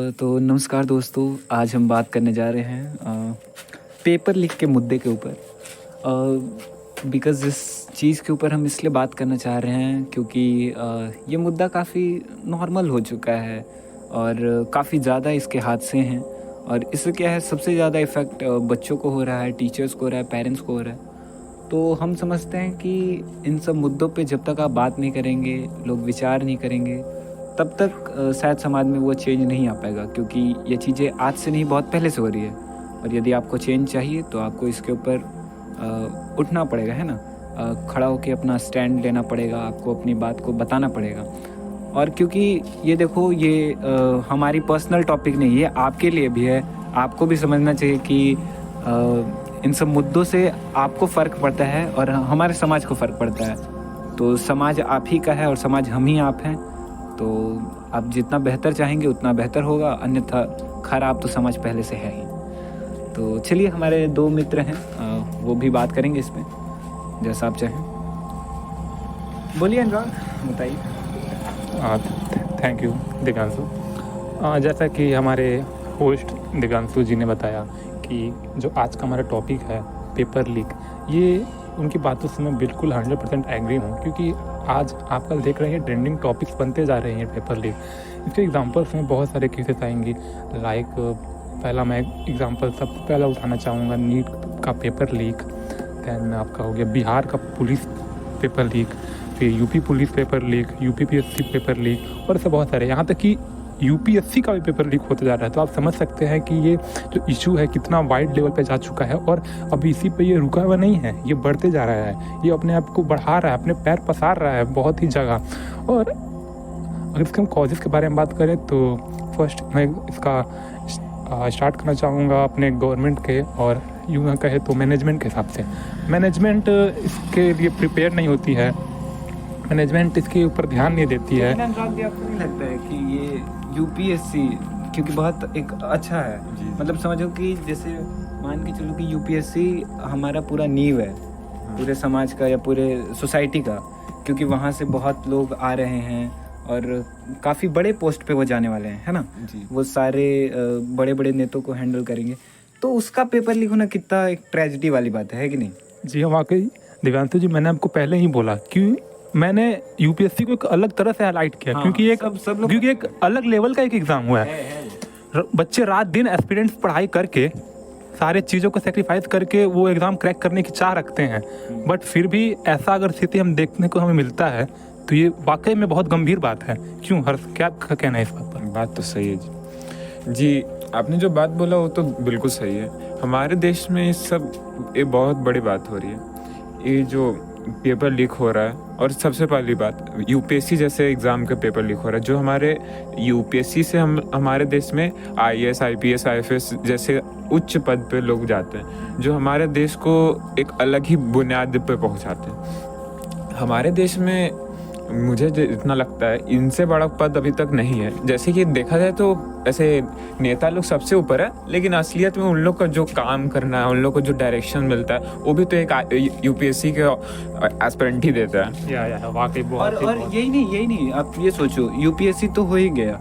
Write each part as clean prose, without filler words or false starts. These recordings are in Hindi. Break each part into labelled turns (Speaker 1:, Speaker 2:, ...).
Speaker 1: तो नमस्कार दोस्तों, आज हम बात करने जा रहे हैं पेपर लीक के मुद्दे के ऊपर। बिकॉज़ इस चीज़ के ऊपर हम इसलिए बात करना चाह रहे हैं क्योंकि ये मुद्दा काफ़ी नॉर्मल हो चुका है और काफ़ी ज़्यादा इसके हादसे हैं। और इससे क्या है, सबसे ज़्यादा इफ़ेक्ट बच्चों को हो रहा है, टीचर्स को हो रहा है, पेरेंट्स को हो रहा है। तो हम समझते हैं कि इन सब मुद्दों पे जब तक आप बात नहीं करेंगे, लोग विचार नहीं करेंगे, तब तक शायद समाज में वो चेंज नहीं आ पाएगा, क्योंकि ये चीज़ें आज से नहीं, बहुत पहले से हो रही है। और यदि आपको चेंज चाहिए तो आपको इसके ऊपर उठना पड़ेगा, है ना। खड़ा होकर अपना स्टैंड लेना पड़ेगा, आपको अपनी बात को बताना पड़ेगा। और क्योंकि ये देखो, ये हमारी पर्सनल टॉपिक नहीं है, आपके लिए भी है। आपको भी समझना चाहिए कि इन सब मुद्दों से आपको फ़र्क पड़ता है और हमारे समाज को फ़र्क पड़ता है। तो समाज आप ही का है और समाज हम ही आप हैं। तो आप जितना बेहतर चाहेंगे उतना बेहतर होगा, अन्यथा खराब तो समाज पहले से है ही। तो चलिए, हमारे दो मित्र हैं, वो भी बात करेंगे इस पे, जैसा आप चाहें। बोलिए अनुराग, बताइए।
Speaker 2: Thank you Diganshu. जैसा कि हमारे होस्ट दिगांशु जी ने बताया कि जो आज का हमारा टॉपिक है पेपर लीक, ये उनकी बातों से मैं बिल्कुल 100% एग्री हूँ, क्योंकि आज आप कल देख रहे हैं ट्रेंडिंग टॉपिक्स बनते जा रहे हैं पेपर लीक। इसके एग्जांपल्स में बहुत सारे केसेस आएंगे। लाइक पहला मैं एग्जांपल सबसे पहला उठाना चाहूँगा नीट का पेपर लीक। दैन आपका हो गया बिहार का पुलिस पेपर लीक, फिर UP police paper leak, UPPSC paper leak, और ऐसे बहुत सारे, यहाँ तक कि यूपीएससी का भी पेपर लीक होते जा रहा है। तो आप समझ सकते हैं कि ये जो इशू है कितना वाइड लेवल पे जा चुका है, और अभी इसी पे ये रुका हुआ नहीं है, ये बढ़ते जा रहा है, ये अपने आप को बढ़ा रहा है, अपने पैर पसार रहा है बहुत ही जगह। और अगर इसके हम कॉजेज़ के बारे में बात करें तो फर्स्ट मैं इसका स्टार्ट करना चाहूँगा अपने गवर्नमेंट के, और यूँ कहे तो मैनेजमेंट के हिसाब से। मैनेजमेंट इसके लिए प्रिपेयर नहीं होती है, मैनेजमेंट इसके ऊपर ध्यान नहीं देती है।
Speaker 1: आपको नहीं लगता है कि ये यूपीएससी क्योंकि बहुत एक अच्छा है, मतलब समझो कि जैसे मान के चलो कि यूपीएससी हमारा पूरा नींव है, पूरे समाज का या पूरे सोसाइटी का, क्योंकि वहाँ से बहुत लोग आ रहे हैं और काफ़ी बड़े पोस्ट पे वो जाने वाले हैं, है ना जी। वो सारे बड़े बड़े नेताओं को हैंडल करेंगे। तो उसका पेपर लीक होना कितना एक ट्रेजिडी वाली बात है कि नहीं? जी
Speaker 2: हाँ, वाकई दिव्यांशु जी, मैंने आपको पहले ही बोला कि मैंने यूपीएससी को एक अलग तरह से हाईलाइट किया। हाँ, क्योंकि क्योंकि एक अलग लेवल का एक एग्ज़ाम हुआ है। बच्चे रात दिन एस्पिरेंट्स पढ़ाई करके, सारे चीज़ों को सेक्रीफाइस करके वो एग्ज़ाम क्रैक करने की चाह रखते हैं, बट फिर भी ऐसा अगर स्थिति हम देखने को हमें मिलता है तो ये वाकई में बहुत गंभीर बात है। क्यों हर्ष, क्या आपका कहना है इस बात पर?
Speaker 3: बात तो सही है जी। आपने जो बात बोला वो तो बिल्कुल सही है। हमारे देश में ये सब बहुत बड़ी बात हो रही है, ये जो पेपर लीक हो रहा है। और सबसे पहली बात, यूपीएससी जैसे एग्ज़ाम का पेपर लीक हो रहा है, जो हमारे यूपीएससी से हमारे देश में आईएएस, आईपीएस, आईएफएस जैसे उच्च पद पे लोग जाते हैं, जो हमारे देश को एक अलग ही बुनियाद पे पहुंचाते हैं। हमारे देश में मुझे इतना लगता है इनसे बड़ा पद अभी तक नहीं है। जैसे कि देखा जाए तो ऐसे नेता लोग सबसे ऊपर है, लेकिन असलियत में उन लोग का जो काम करना है, उन लोग को जो डायरेक्शन मिलता है, वो भी तो एक यूपीएससी के एस्पिरेंट ही देता है।
Speaker 2: वाकई बहुत।
Speaker 1: और यही नहीं, आप ये सोचो, यूपीएससी तो हो ही गया,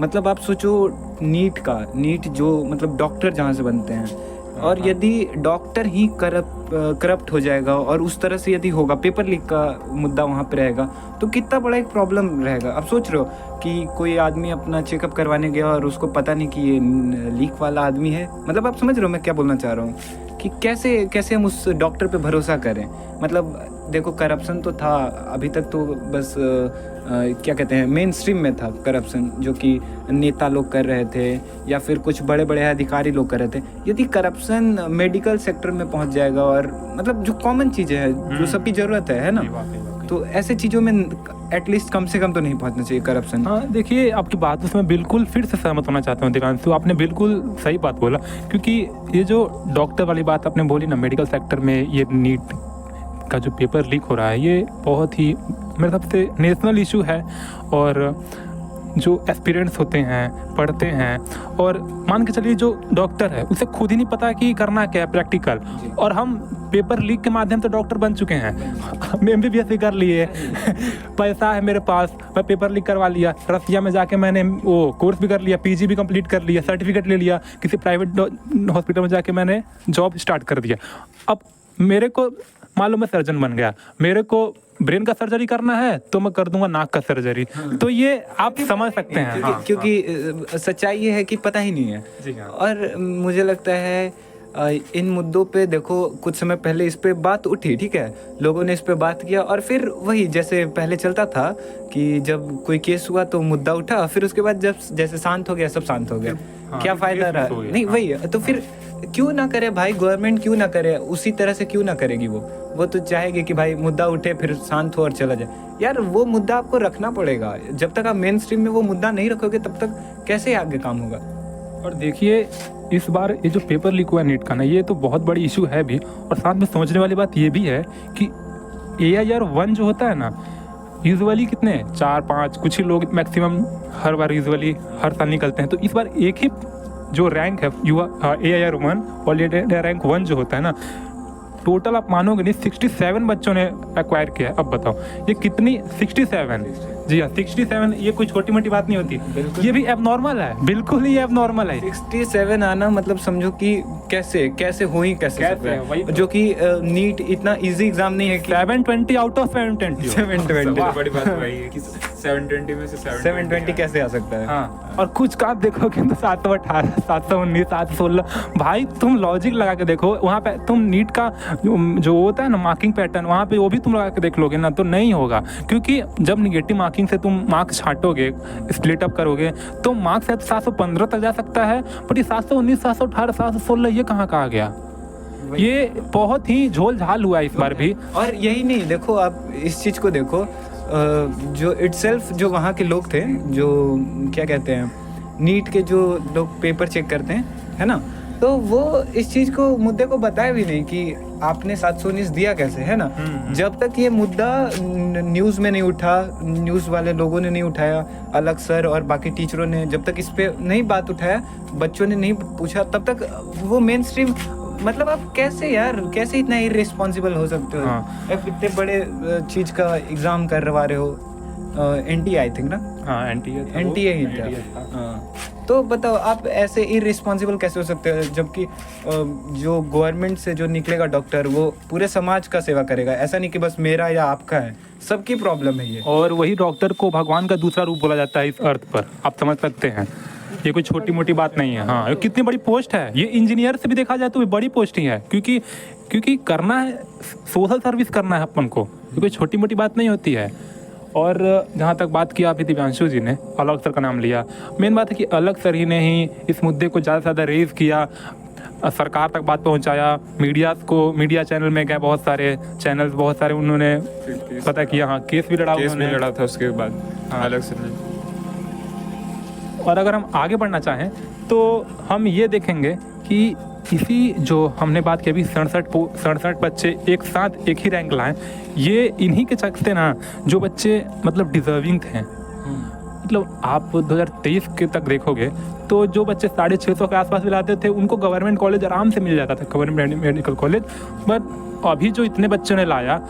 Speaker 1: मतलब आप सोचो नीट जो मतलब डॉक्टर जहाँ से बनते हैं, और यदि डॉक्टर ही करप्ट हो जाएगा और उस तरह से यदि होगा, पेपर लीक का मुद्दा वहाँ पे रहेगा, तो कितना बड़ा एक प्रॉब्लम रहेगा। अब सोच रहे हो कि कोई आदमी अपना चेकअप करवाने गया और उसको पता नहीं कि ये लीक वाला आदमी है। मतलब आप समझ रहे हो मैं क्या बोलना चाह रहा हूँ, कि कैसे हम उस डॉक्टर पे भरोसा करें। मतलब देखो, करप्शन तो था, अभी तक तो बस क्या कहते हैं, मेन स्ट्रीम में था करप्शन, जो कि नेता लोग कर रहे थे या फिर कुछ बड़े बड़े अधिकारी लोग कर रहे थे। यदि करप्शन मेडिकल सेक्टर में पहुंच जाएगा, और मतलब जो कॉमन चीज़ें हैं, जो सबकी ज़रूरत है ना, तो ऐसे चीज़ों में एटलीस्ट कम से कम तो नहीं पहुंचना चाहिए करप्शन।
Speaker 2: हाँ, देखिए आपकी बातों से मैं बिल्कुल फिर से सहमत होना चाहता हूँ दिगांशु, आपने बिल्कुल सही बात बोला। क्योंकि ये जो डॉक्टर वाली बात आपने बोली ना, मेडिकल सेक्टर में ये नीट का जो पेपर लीक हो रहा है, ये बहुत ही मेरे हिसाब से नेशनल इशू है। और जो एस्पिरेंट्स होते हैं, पढ़ते हैं, और मान के चलिए जो डॉक्टर है उसे खुद ही नहीं पता कि करना क्या है प्रैक्टिकल, और हम पेपर लीक के माध्यम से डॉक्टर बन चुके हैं। हम MBBS भी कर लिए, पैसा है मेरे पास, मैं पेपर लीक करवा लिया, रसिया में जाके मैंने वो कोर्स भी कर लिया, PG भी कंप्लीट कर लिया, सर्टिफिकेट ले लिया, किसी प्राइवेट हॉस्पिटल में जाके मैंने जॉब स्टार्ट कर दिया। अब मेरे को मालूम है सर्जन बन गया, मेरे को ब्रेन का सर्जरी करना है तो मैं कर दूंगा नाक का सर्जरी। तो ये आप समझ सकते हैं।
Speaker 1: क्योंकि सच्चाई ये है कि पता ही नहीं है।
Speaker 2: जी हाँ।
Speaker 1: और मुझे लगता है इन मुद्दों पे देखो, कुछ समय पहले इस पे बात उठी, ठीक है, लोगों ने इस पे बात किया, और फिर वही जैसे पहले चलता था कि जब कोई केस हुआ तो मुद्दा उठा, फिर उसके बाद जब जैसे शांत हो गया, सब शांत हो गया।
Speaker 2: हाँ,
Speaker 1: क्या फायदा रहा? नहीं वही, तो फिर क्यों ना करे भाई, गवर्नमेंट क्यों ना करे, उसी तरह से क्यों ना करेगी वो तो चाहेगी कि भाई मुद्दा उठे फिर शांत हो और चला जाए। यार वो मुद्दा आपको रखना पड़ेगा, जब तक आप मेन स्ट्रीम में वो मुद्दा नहीं रखोगे तब तक कैसे आगे काम होगा।
Speaker 2: और देखिए इस बार ये जो पेपर लीक हुआ नीट का ना, ये तो बहुत बड़ी इशू है भी, और साथ में समझने वाली बात ये भी है कि AIR-1 जो होता है ना, यूजुअली कितने 4-5 कुछ ही लोग मैक्सिमम हर बार यूजुअली हर साल निकलते हैं। तो इस बार एक ही जो रैंक है AIR-1 और रैंक 1 जो होता है ना, टोटल आप मानोगे नहीं 67 बच्चों ने एक्वायर किया है। अब बताओ ये कितनी, 67, जी हाँ 67, ये कोई छोटी मोटी बात नहीं होती, ये भी एबनॉर्मल है, बिल्कुल ही एबनॉर्मल है।
Speaker 1: 67 आना मतलब समझो कि कैसे कैसे हुई, कैसे
Speaker 2: वही तो।
Speaker 1: जो कि नीट इतना इजी एग्जाम नहीं है कि
Speaker 2: 720 आउट ऑफ 720।
Speaker 1: 720
Speaker 3: बड़ी बात वही है कि 720 में से
Speaker 1: 720 कैसे आ सकता है।
Speaker 2: हाँ, और कुछ का देखोगे तो 718, 719, 716, भाई तुम लॉजिक लगा के देखो, वहाँ पे तुम नीट का जो होता है ना मार्किंग पैटर्न, वहाँ पे वो भी तुम लगा के देख लोगे ना तो नहीं होगा, क्योंकि जब निगेटिव मार्किंग से तुम मार्क्स छांटोगे, स्प्लिट अप करोगे, तो मार्क्स 715 तक जा सकता है, बट ये 719, 718, 716 ये कहाँ का आ गया? ये बहुत ही झोल झाल हुआ इस बार भी।
Speaker 1: और यही नहीं, देखो आप इस चीज़ को देखो, जो इटसेल्फ जो वहाँ के लोग थे, जो क्या कहते हैं, नीट के जो लोग पेपर चेक करते हैं, है ना, तो वो इस चीज़ को, मुद्दे को बताया भी नहीं कि आपने 719 दिया कैसे, है ना। जब तक ये मुद्दा न्यूज़ में नहीं उठा, न्यूज़ वाले लोगों ने नहीं उठाया, अलग सर और बाकी टीचरों ने जब तक इस पे नहीं बात उठाया, बच्चों ने नहीं पूछा, तब तक वो मेन स्ट्रीम, मतलब आप कैसे यार, कैसे इतना इररिस्पॉन्सिबल हो सकते हो। आप इतने बड़े चीज़ का एग्ज़ाम करवा रहे हो, NTA आई थिंक ना,
Speaker 2: हाँ
Speaker 1: NTA ही था। हाँ, तो बताओ आप ऐसे इररिस्पॉन्सिबल कैसे हो सकते हो, जबकि जो गवर्नमेंट से जो निकलेगा डॉक्टर वो पूरे समाज का सेवा करेगा, ऐसा नहीं कि बस मेरा या आपका है, सबकी प्रॉब्लम है ये।
Speaker 2: और वही डॉक्टर को भगवान का दूसरा रूप बोला जाता है इस अर्थ पर, आप समझ सकते हैं, ये कोई छोटी मोटी बात नहीं है। हाँ, कितनी बड़ी पोस्ट है ये, इंजीनियर से भी देखा जाए तो ये बड़ी पोस्ट ही है, क्योंकि करना है, सोशल सर्विस करना है अपन को, ये कोई छोटी मोटी बात नहीं होती है। और जहाँ तक बात की अभी दिव्यांशु जी ने अलग सर का नाम लिया, मेन बात है कि अलग सर ही ने ही इस मुद्दे को ज़्यादा से ज़्यादा रेज किया, सरकार तक बात पहुंचाया, मीडिया चैनल में गए, बहुत सारे चैनल्स, बहुत सारे उन्होंने पता किया, हाँ केस भी लड़ा
Speaker 3: था उसके बाद अलग से नहीं।
Speaker 2: और अगर हम आगे बढ़ना चाहें तो हम ये देखेंगे कि इसी जो हमने बात की अभी 67 बच्चे एक साथ एक ही रैंक लाए, ये इन्हीं के चलते ना, जो बच्चे मतलब डिजर्विंग थे, मतलब आप 2023 के तक देखोगे तो जो बच्चे 650 के आसपास भी लाते थे उनको गवर्नमेंट कॉलेज आराम से मिल जाता था, गवर्नमेंट मेडिकल कॉलेज। बट अभी जो इतने बच्चों ने लाया,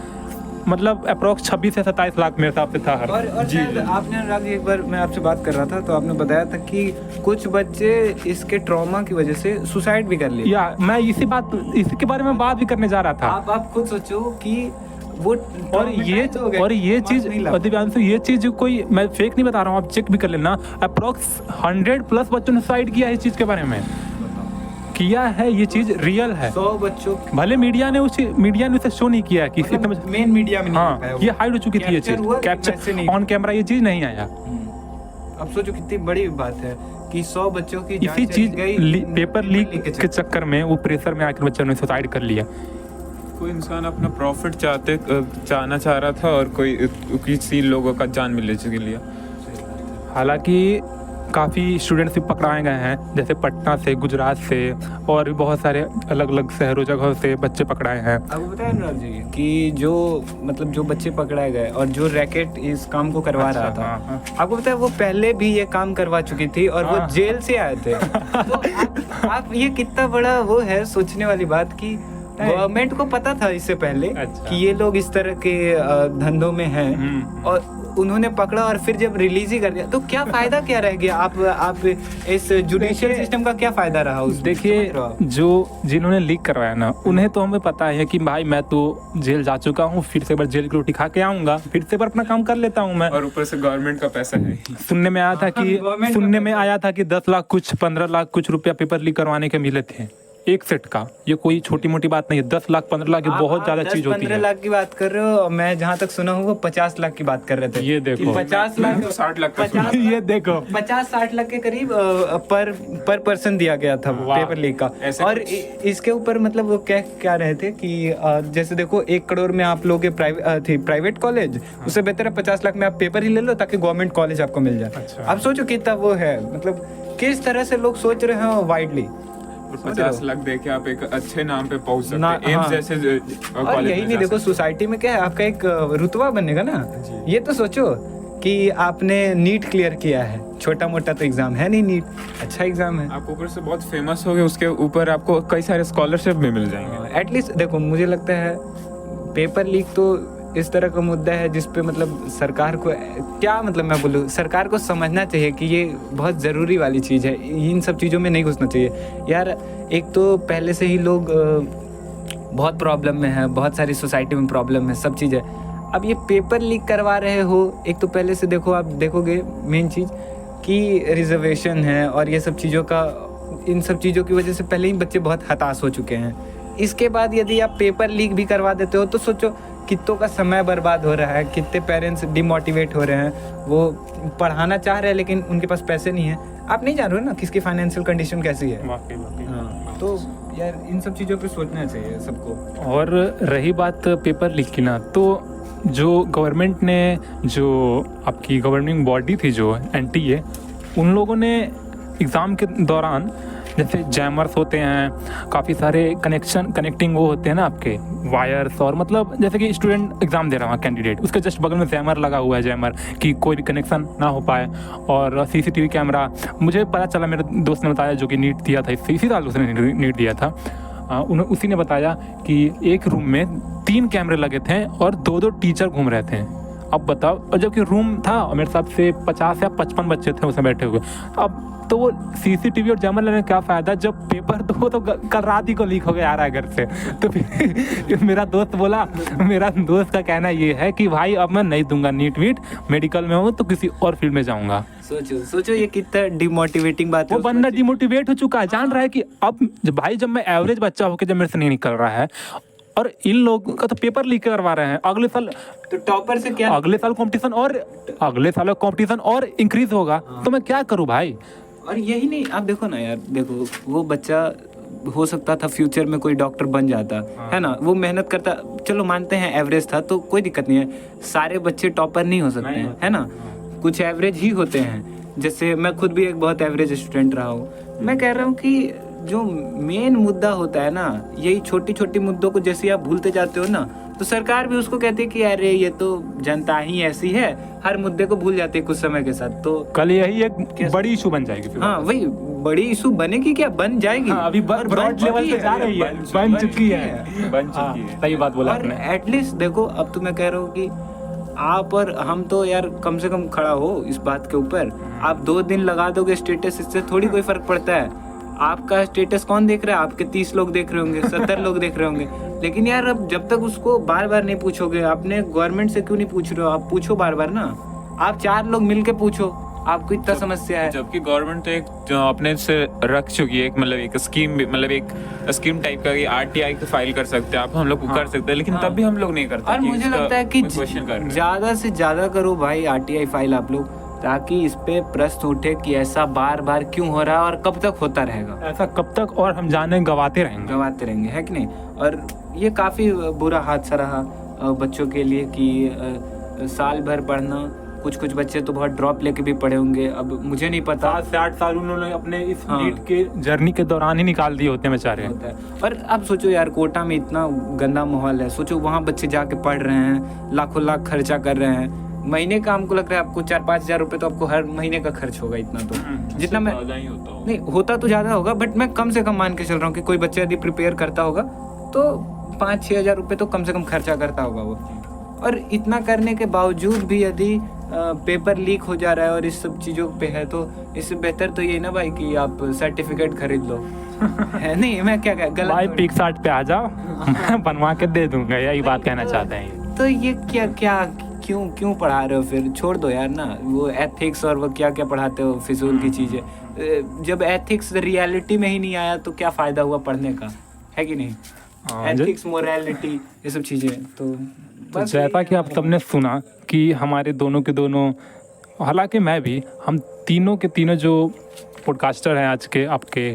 Speaker 2: मतलब अप्रॉक्स 26 से 27 लाख मेरे हिसाब से था हर।
Speaker 1: और जी आपने अनुराग जी, एक बार मैं आपसे बात कर रहा था तो आपने बताया था कि कुछ बच्चे इसके ट्रॉमा की वजह से सुसाइड भी कर लिए।
Speaker 2: या मैं इसी के बारे में बात भी करने जा रहा था।
Speaker 1: आप खुद सोचो कि वो,
Speaker 2: और ये चीज दिव्यांशु, ये चीज कोई मैं फेक नहीं बता रहा हूँ, आप चेक भी कर लेना, अप्रॉक्स 100+ बच्चों ने सुसाइड किया है इस चीज के बारे में, किया है, ये चीज रियल है।
Speaker 1: 100 बच्चों,
Speaker 2: भले मीडिया ने उसे शो नहीं किया कि
Speaker 1: मेन मीडिया में नहीं,
Speaker 2: हाँ ये हाइड हो चुकी थी, ये चीज कैप्चर ऑन कैमरा ये चीज नहीं आया।
Speaker 1: अब सोचो कितनी बड़ी बात है कि 100 बच्चों की
Speaker 2: इसी चीज पेपर लीक के चक्कर में, वो प्रेशर में आकर बच्चों ने सुसाइड कर लिया।
Speaker 3: कोई इंसान अपना प्रॉफिट चाहना चाह रहा था और कोई किसी लोगों का जान मिलने के लिए।
Speaker 2: हालांकि काफ़ी स्टूडेंट्स भी पकड़ाए गए हैं, जैसे पटना से, गुजरात से और भी बहुत सारे अलग अलग शहरों जगहों से बच्चे पकड़ाए हैं।
Speaker 1: आपको पता है अनुराग जी कि जो मतलब जो बच्चे पकड़ाए गए और जो रैकेट इस काम को करवा रहा था,
Speaker 2: हाँ।
Speaker 1: आपको पता है वो पहले भी ये काम करवा चुकी थी और वो
Speaker 2: हाँ।
Speaker 1: जेल से आए थे। तो आप ये कितना बड़ा वो है सोचने वाली बात कि गवर्नमेंट को पता था इससे पहले
Speaker 2: अच्छा।
Speaker 1: कि ये लोग इस तरह के धंधों में हैं और उन्होंने पकड़ा और फिर जब रिलीज ही कर दिया तो क्या फायदा क्या रह गया? आप इस जुडिशियल सिस्टम का क्या फायदा रहा उस?
Speaker 2: देखिए, जो जिन्होंने लीक करवाया ना, उन्हें तो हमें पता है कि भाई मैं तो जेल जा चुका हूँ, फिर से एक बार जेल की रोटी खा के आऊंगा, फिर से एक बार अपना काम कर लेता हूँ मैं।
Speaker 3: और ऊपर से गवर्नमेंट का पैसा है।
Speaker 2: सुनने में आया था
Speaker 1: government
Speaker 2: कि 10 लाख कुछ 15 लाख कुछ रुपया पेपर लीक करवाने के मिले थे एक सेट का। ये कोई छोटी मोटी बात नहीं है, 10 लाख 15 लाख ये बहुत ज्यादा चीज होती
Speaker 1: 15
Speaker 2: है।
Speaker 1: लाख की बात कर रहे हो, मैं जहाँ तक सुना हूँ वो 50 लाख की बात कर रहे थे।
Speaker 2: ये देखो।
Speaker 1: 50 लाख
Speaker 3: 60 लाख का
Speaker 1: 50
Speaker 2: ये देखो
Speaker 1: 50-60 लाख के करीब पर पर्सन दिया गया था
Speaker 2: वाह।
Speaker 1: पेपर लीक का।
Speaker 3: ऐसे
Speaker 1: और इसके ऊपर मतलब वो क्या रहे थे कि जैसे देखो 1 करोड़ में आप लोग प्राइवेट कॉलेज, उससे बेहतर है 50 लाख में आप पेपर ही ले लो ताकि गवर्नमेंट कॉलेज आपको मिल जाए।
Speaker 2: अच्छा।
Speaker 1: आप सोचो कितना वो है, मतलब किस तरह से लोग सोच रहे हैं वाइडली।
Speaker 3: और 50 लाख देके आप एक अच्छे नाम पे पहुंच सकते
Speaker 1: ना,
Speaker 3: हैं। एम्स
Speaker 1: हाँ।
Speaker 3: जैसे
Speaker 1: और
Speaker 3: कॉलेज
Speaker 1: यही
Speaker 3: में
Speaker 1: नहीं,
Speaker 3: जा
Speaker 1: देखो
Speaker 3: सकते
Speaker 1: सोसाइटी में क्या है, आपका एक रुतबा बनेगा ना।
Speaker 3: जी।
Speaker 1: ये तो सोचो कि आपने नीट क्लियर किया है, छोटा मोटा तो एग्जाम है नहीं, नीट अच्छा एग्जाम है।
Speaker 3: हैं। आप ऊपर से बहुत फेमस हो गए, उसके ऊपर आपको कई सारे स्कॉलरशिप भी मिल जाएंगे।
Speaker 1: एटलीस्ट देखो मुझे लगता है पेपर लीक तो इस तरह का मुद्दा है जिसपे मतलब सरकार को क्या, मतलब मैं बोलूँ सरकार को समझना चाहिए कि ये बहुत ज़रूरी वाली चीज़ है, इन सब चीज़ों में नहीं घुसना चाहिए यार। एक तो पहले से ही लोग बहुत प्रॉब्लम में है, बहुत सारी सोसाइटी में प्रॉब्लम है, सब चीज़ है। अब ये पेपर लीक करवा रहे हो, एक तो पहले से देखो, आप देखोगे मेन चीज़ कि रिजर्वेशन है और ये सब चीज़ों का, इन सब चीज़ों की वजह से पहले ही बच्चे बहुत हताश हो चुके हैं। इसके बाद यदि आप पेपर लीक भी करवा देते हो तो सोचो कितनों का समय बर्बाद हो रहा है, कितने पेरेंट्स डिमोटिवेट हो रहे हैं, वो पढ़ाना चाह रहे हैं लेकिन उनके पास पैसे नहीं है। आप नहीं जान रहे हो ना किसकी फाइनेंशियल कंडीशन कैसी है। हाँ, तो यार इन सब चीज़ों पे सोचना चाहिए सबको।
Speaker 2: और रही बात पेपर लीक की ना, तो जो गवर्नमेंट ने, जो आपकी गवर्निंग बॉडी थी जो NTA, उन लोगों ने एग्ज़ाम के दौरान जैसे जैमर्स होते हैं, काफ़ी सारे कनेक्टिंग वो होते हैं ना आपके वायर्स, और मतलब जैसे कि स्टूडेंट एग्जाम दे रहा है कैंडिडेट, उसके जस्ट बगल में जैमर लगा हुआ है, जैमर कि कोई भी कनेक्शन ना हो पाए। और CCTV कैमरा, मुझे पता चला, मेरे दोस्त ने बताया जो कि नीट दिया था, इसी साल उसने नीट दिया था, उसी ने बताया कि एक रूम में 3 कैमरे लगे थे और 2-2 टीचर घूम रहे थे। अब बताओ, और जबकि रूम था और मेरे हिसाब से 50 या 55 बच्चे थे उसमें बैठे हुए। अब तो वो CCTV और जैमर लेने क्या फ़ायदा जब पेपर तो कल रात ही को लीक हो गया आ रहा है घर से। तो फिर मेरा दोस्त का कहना ये है कि भाई अब मैं नहीं दूंगा नीट वीट, मेडिकल में हूँ तो किसी और फील्ड में जाऊँगा।
Speaker 1: सोचो ये कितना डिमोटिवेटिंग बात है।
Speaker 2: वो बंदा डिमोटिवेट हो चुका है, जान रहा है कि अब जब मैं एवरेज बच्चा होकर जब मेरे से नहीं निकल रहा है और इन लोगों का तो पेपर लीक करवा रहे हैं, अगले साल
Speaker 1: तो टॉपर से क्या,
Speaker 2: अगले साल कंपटीशन और इंक्रीज होगा। तो मैं क्या करूं भाई।
Speaker 1: और यही नहीं, आप देखो ना यार, देखो वो बच्चा हो सकता था फ्यूचर में कोई डॉक्टर बन जाता है ना, वो मेहनत करता, चलो मानते हैं एवरेज था तो कोई दिक्कत नहीं है। सारे बच्चे टॉपर नहीं हो सकते हैं, है ना, कुछ एवरेज ही होते हैं। जैसे मैं खुद भी एक बहुत एवरेज स्टूडेंट रहा हूँ। मैं कह रहा हूँ कि जो मेन मुद्दा होता है ना, यही छोटी छोटी मुद्दों को जैसे आप भूलते जाते हो ना, तो सरकार भी उसको कहती है कि अरे ये तो जनता ही ऐसी है, हर मुद्दे को भूल जाती है कुछ समय के साथ। तो
Speaker 2: कल यही एक बड़ी इशू बन जाएगी फिर।
Speaker 1: हाँ वही बड़ी इशू बनेगी, क्या बन जाएगी।
Speaker 2: हाँ, अभी ब्रॉड लेवल पे जा रही है, बन चुकी है। सही बात बोला आपने।
Speaker 1: एटलीस्ट देखो, अब तो मैं कह रहा हूँ कि आप और हम तो यार कम से कम खड़ा हो इस बात के ऊपर। आप 2 दिन लगा दोगे स्टेटस, इससे थोड़ी कोई फर्क पड़ता है। आपका स्टेटस कौन देख रहा है? आपके 30 लोग देख रहे होंगे, 70 लोग देख रहे होंगे। लेकिन यार अब जब तक उसको बार बार नहीं पूछोगे, आपने गवर्नमेंट से क्यों नहीं पूछ रहे हो? आप पूछो बार बार ना, आप 4 लोग मिलके पूछो, आपको इतना समस्या है।
Speaker 3: जबकि गवर्नमेंट तो एक जो अपने से रख चुकी है, एक मतलब एक स्कीम टाइप का, RTI को फाइल कर सकते हैं आप, हम लोग कर सकते हैं, लेकिन तब भी हम लोग नहीं करते।
Speaker 1: और मुझे लगता है कि
Speaker 3: क्वेश्चन कर रहे हैं।
Speaker 1: ज्यादा से ज्यादा करो भाई RTI फाइल आप लोग, ताकि इस पे प्रश्न उठे कि ऐसा बार बार क्यों हो रहा है और कब तक होता रहेगा,
Speaker 2: ऐसा कब तक, और हम जाने गवाते रहेंगे,
Speaker 1: है कि नहीं। और ये काफ़ी बुरा हादसा रहा बच्चों के लिए कि साल भर पढ़ना कुछ बच्चे तो बहुत ड्रॉप लेके भी पढ़े होंगे, अब मुझे नहीं पता।
Speaker 2: 7 से 8 साल उन्होंने अपने इस
Speaker 1: हाँ।
Speaker 2: नीट के जर्नी के दौरान ही निकाल दिए होते हैं बेचारे।
Speaker 1: होता है। और अब सोचो यार, कोटा में इतना गंदा माहौल है, सोचो वहाँ बच्चे जाके पढ़ रहे हैं, लाखों लाख खर्चा कर रहे हैं, महीने का हमको लग रहा है आपको 4-5 हज़ार रुपये तो आपको हर महीने का खर्च होगा इतना। तो जितना मैं नहीं होता तो ज़्यादा होगा, बट मैं कम से कम मान के चल रहा हूँ कि कोई बच्चा यदि प्रिपेयर करता होगा तो 5-6 हज़ार रुपये तो कम से कम खर्चा करता होगा वो। और इतना करने के बावजूद भी यदि पेपर लीक हो जा रहा है और इस सब चीज़ों पे है, तो इससे बेहतर तो ये ना भाई कि आप सर्टिफिकेट खरीद लो। है नहीं, मैं क्या गलत
Speaker 2: भाई पिक्सार्ट पे आ जाओ, मैं बनवा के दे दूंगा, यही बात कहना चाहते हैं।
Speaker 1: तो ये क्या क्यों पढ़ा रहे हो? फिर छोड़ दो यार ना, वो एथिक्स और वो क्या पढ़ाते हो, फिजूल की चीज़ें। जब एथिक्स रियलिटी में ही नहीं आया तो क्या फ़ायदा हुआ पढ़ने का, है कि नहीं? एथिक्स, मोरालिटी, ये सब चीज़ें तो
Speaker 2: जैसा कि आप सबने सुना कि हमारे दोनों के दोनों, हालांकि मैं भी, हम तीनों के तीनों जो पॉडकास्टर हैं आज के आपके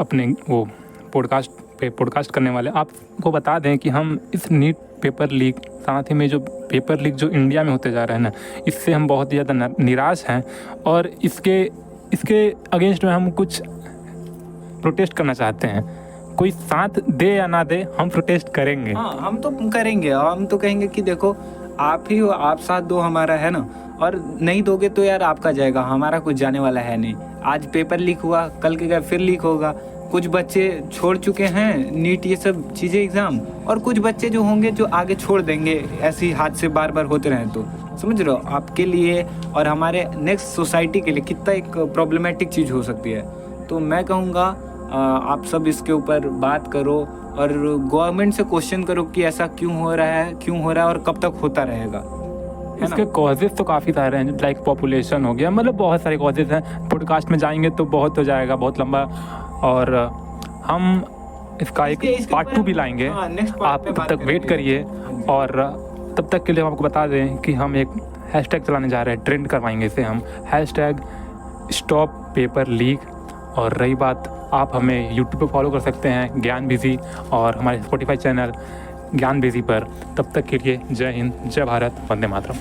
Speaker 2: अपने वो पॉडकास्ट करने वाले, आपको बता दें कि हम इस नीट पेपर लीक, साथ ही में जो पेपर लीक जो इंडिया में होते जा रहे हैं ना, इससे हम बहुत ही ज़्यादा निराश हैं। और इसके अगेंस्ट में हम कुछ प्रोटेस्ट करना चाहते हैं। कोई साथ दे या ना दे, हम प्रोटेस्ट करेंगे।
Speaker 1: हाँ, हम तो करेंगे। हम तो कहेंगे कि देखो आप ही हो, आप साथ दो हमारा, है ना। और नहीं दोगे तो यार आपका जाएगा, हमारा कुछ जाने वाला है नहीं। आज पेपर लीक हुआ, कल के फिर लीक होगा। कुछ बच्चे छोड़ चुके हैं नीट ये सब चीज़ें एग्ज़ाम, और कुछ बच्चे जो होंगे जो आगे छोड़ देंगे, ऐसी हादसे बार बार होते रहें। तो समझ रहे हो, आपके लिए और हमारे नेक्स्ट सोसाइटी के लिए कितना एक प्रॉब्लमेटिक चीज़ हो सकती है। तो मैं कहूँगा आप सब इसके ऊपर बात करो और गवर्नमेंट से क्वेश्चन करो कि ऐसा क्यों हो रहा है और कब तक होता रहेगा।
Speaker 2: इसके कॉजेज़ तो काफ़ी सारे हैं, लाइक पॉपुलेशन हो गया, मतलब बहुत सारे कॉजेज़ हैं। पॉडकास्ट में जाएंगे तो बहुत हो जाएगा, बहुत लंबा, और हम इसका एक पार्ट 2 भी लाएंगे। आप तब तक वेट करिए, और तब तक के लिए हम आपको बता दें कि हम एक हैशटैग चलाने जा रहे हैं, ट्रेंड करवाएंगे इसे हम, #StopPaperLeak। और रही बात, आप हमें यूट्यूब पे फॉलो कर सकते हैं ज्ञान बिजी, और हमारे स्पॉटिफाई चैनल ज्ञान बिजी पर। तब तक के लिए जय हिंद, जय भारत, वंदे मातरम।